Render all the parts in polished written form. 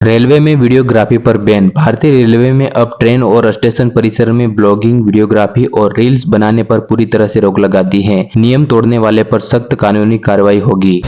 Railway में videography पर ban. भारतीय रेलवे में अब ट्रेन और स्टेशन परिसर में ब्लॉगिंग, वीडियोग्राफी और रील्स बनाने पर पूरी तरह से रोक लगा दी है। नियम तोड़ने वाले पर सख्त कानूनी कार्रवाई होगी।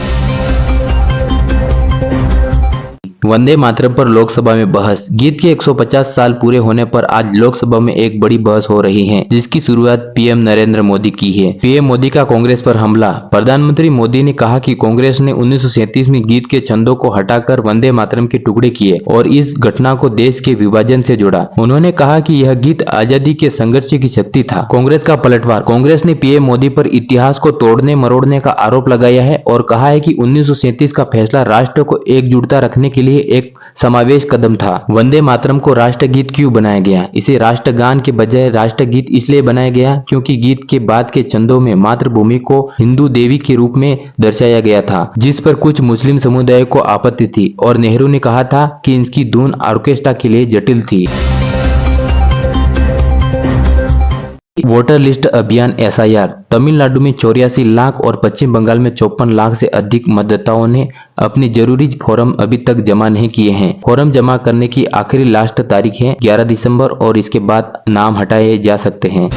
वंदे मातरम पर लोकसभा में बहस। गीत के 150 साल पूरे होने पर आज लोकसभा में एक बड़ी बहस हो रही है, जिसकी शुरुआत पीएम नरेंद्र मोदी की है। पीएम मोदी का कांग्रेस पर हमला। प्रधानमंत्री मोदी ने कहा कि कांग्रेस ने 1937 में गीत के छंदों को हटाकर वंदे मातरम के टुकड़े किए और इस घटना को देश के विभाजन से जोड़ा। उन्होंने कहा कि यह गीत आजादी के संघर्ष की शक्ति था। कांग्रेस का पलटवार। कांग्रेस ने पीएम मोदी पर इतिहास को तोड़ने मरोड़ने का आरोप लगाया है और कहा है कि 1937 का फैसला राष्ट्र को एकजुटता रखने के लिए एक समावेश कदम था। वंदे मातरम को राष्ट्रगीत क्यों बनाया गया? इसे राष्ट्रगान के बजाय राष्ट्रगीत इसलिए बनाया गया क्योंकि गीत के बाद के छंदों में मातृभूमि को हिंदू देवी के रूप में दर्शाया गया था, जिस पर कुछ मुस्लिम समुदाय को आपत्ति थी और नेहरू ने कहा था कि इनकी धुन ऑर्केस्ट्रा के लिए जटिल थी। वोटर लिस्ट अभियान एसआईआर। तमिलनाडु में 84 लाख और पश्चिम बंगाल में 54 लाख से अधिक मतदाताओं ने अपनी जरूरी फॉर्म अभी तक जमा नहीं किए हैं। फॉर्म जमा करने की आखिरी लास्ट तारीख है 11 दिसंबर और इसके बाद नाम हटाए जा सकते हैं।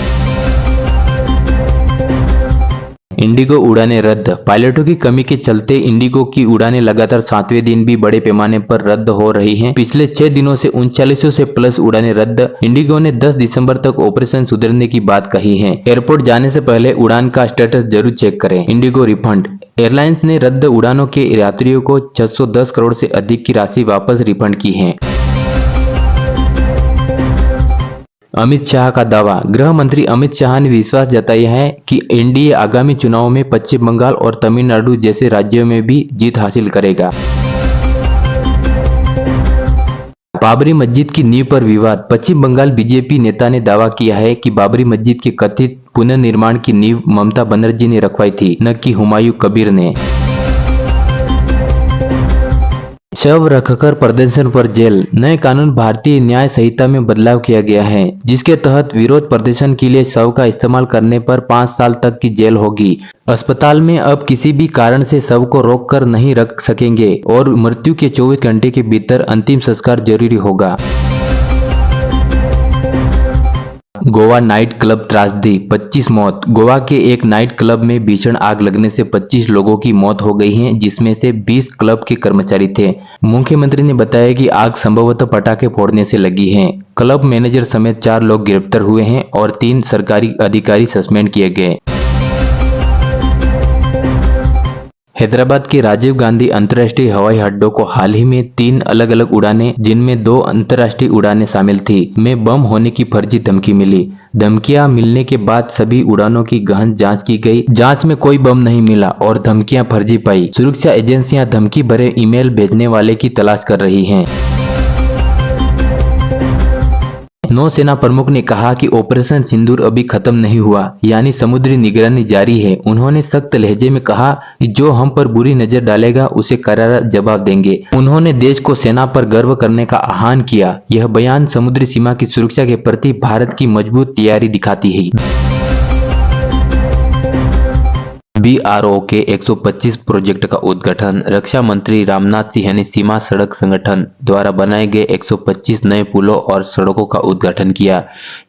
इंडिगो उड़ानें रद्द। पायलटों की कमी के चलते इंडिगो की उड़ानें लगातार 7वें दिन भी बड़े पैमाने पर रद्द हो रही हैं। पिछले 6 दिनों से 3900 से प्लस उड़ानें रद्द। इंडिगो ने 10 दिसंबर तक ऑपरेशन सुधरने की बात कही है। एयरपोर्ट जाने से पहले उड़ान का स्टेटस जरूर चेक करें। Indigo refund. एयरलाइंस ने रद्द उड़ानों के यात्रियों को 610 करोड़ से अधिक की राशि वापस रिफंड की है। अमित शाह का दावा। गृह मंत्री अमित शाह ने विश्वास जताया है कि एनडीए आगामी चुनावों में पश्चिम बंगाल और तमिलनाडु जैसे राज्यों में भी जीत हासिल करेगा। बाबरी मस्जिद की नींव पर विवाद। पश्चिम बंगाल बीजेपी नेता ने दावा किया है कि बाबरी मस्जिद के कथित पुनर्निर्माण की नींव ममता बनर्जी ने रखवाई थी, न कि हुमायूं कबीर ने। शव रखकर प्रदर्शन पर जेल। नए कानून भारतीय न्याय संहिता में बदलाव किया गया है, जिसके तहत विरोध प्रदर्शन के लिए शव का इस्तेमाल करने पर 5 साल तक की जेल होगी। अस्पताल में अब किसी भी कारण से शव को रोककर नहीं रख सकेंगे और मृत्यु के 24 घंटे के भीतर अंतिम संस्कार जरूरी होगा। गोवा नाइट क्लब त्रासदी। 25 मौत। गोवा के एक नाइट क्लब में भीषण आग लगने से 25 लोगों की मौत हो गई है, जिसमें से 20 क्लब के कर्मचारी थे। मुख्यमंत्री ने बताया कि आग संभवतः पटाखे फोड़ने से लगी है। क्लब मैनेजर समेत 4 लोग गिरफ्तार हुए हैं और 3 सरकारी अधिकारी सस्पेंड किए गए। हैदराबाद के राजीव गांधी अंतर्राष्ट्रीय हवाई अड्डों को हाल ही में 3 अलग अलग उड़ानें, जिनमें 2 अंतर्राष्ट्रीय उड़ानें शामिल थी, में बम होने की फर्जी धमकी मिली। धमकियां मिलने के बाद सभी उड़ानों की गहन जांच की गई। जांच में कोई बम नहीं मिला और धमकियां फर्जी पाई। सुरक्षा एजेंसियां धमकी भरे ईमेल भेजने वाले की तलाश कर रही हैं। नौसेना प्रमुख ने कहा कि ऑपरेशन सिंदूर अभी खत्म नहीं हुआ, यानी समुद्री निगरानी जारी है। उन्होंने सख्त लहजे में कहा कि जो हम पर बुरी नजर डालेगा उसे करारा जवाब देंगे। उन्होंने देश को सेना पर गर्व करने का आह्वान किया। यह बयान समुद्री सीमा की सुरक्षा के प्रति भारत की मजबूत तैयारी दिखाती है। बीआरओ के 125 प्रोजेक्ट का उद्घाटन। रक्षा मंत्री राजनाथ सिंह ने सीमा सड़क संगठन द्वारा बनाए गए 125 नए पुलों और सड़कों का उद्घाटन किया।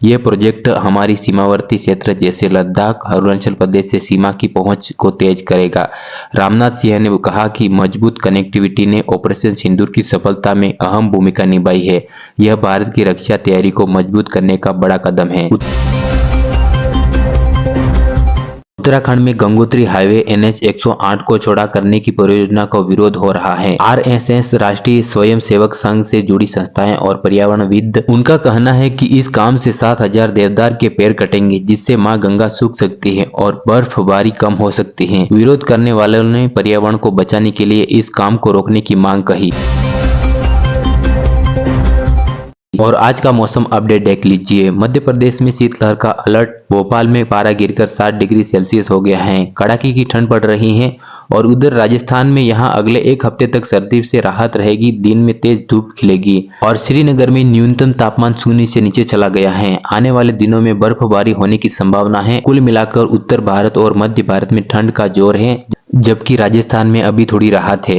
ये प्रोजेक्ट हमारी सीमावर्ती क्षेत्र जैसे लद्दाख, अरुणाचल प्रदेश से सीमा की पहुंच को तेज करेगा। राजनाथ सिंह ने कहा कि मजबूत कनेक्टिविटी ने ऑपरेशन सिंदूर की सफलता में अहम भूमिका निभाई है। यह भारत की रक्षा तैयारी को मजबूत करने का बड़ा कदम है। उत्तराखंड में गंगोत्री हाईवे NH 108 को चौड़ा करने की परियोजना का विरोध हो रहा है। RSS राष्ट्रीय स्वयंसेवक संघ से जुड़ी संस्थाएं और पर्यावरणविद, उनका कहना है कि इस काम से 7000 देवदार के पेड़ कटेंगे, जिससे मां गंगा सूख सकती है और बर्फबारी कम हो सकती है। विरोध करने वालों ने पर्यावरण को बचाने के लिए इस काम को रोकने की मांग कही। और आज का मौसम अपडेट देख लीजिए। मध्य प्रदेश में शीतलहर का अलर्ट। भोपाल में पारा गिरकर 7 डिग्री सेल्सियस हो गया है। कड़ाके की ठंड पड़ रही है। और उधर राजस्थान में यहां अगले 1 हफ्ते तक सर्दी से राहत रहेगी। दिन में तेज धूप खिलेगी। और श्रीनगर में न्यूनतम तापमान 0 से नीचे चला गया है। आने वाले दिनों में बर्फबारी होने की संभावना है। कुल मिलाकर उत्तर भारत और मध्य भारत में ठंड का जोर है, जबकि राजस्थान में अभी थोड़ी राहत है।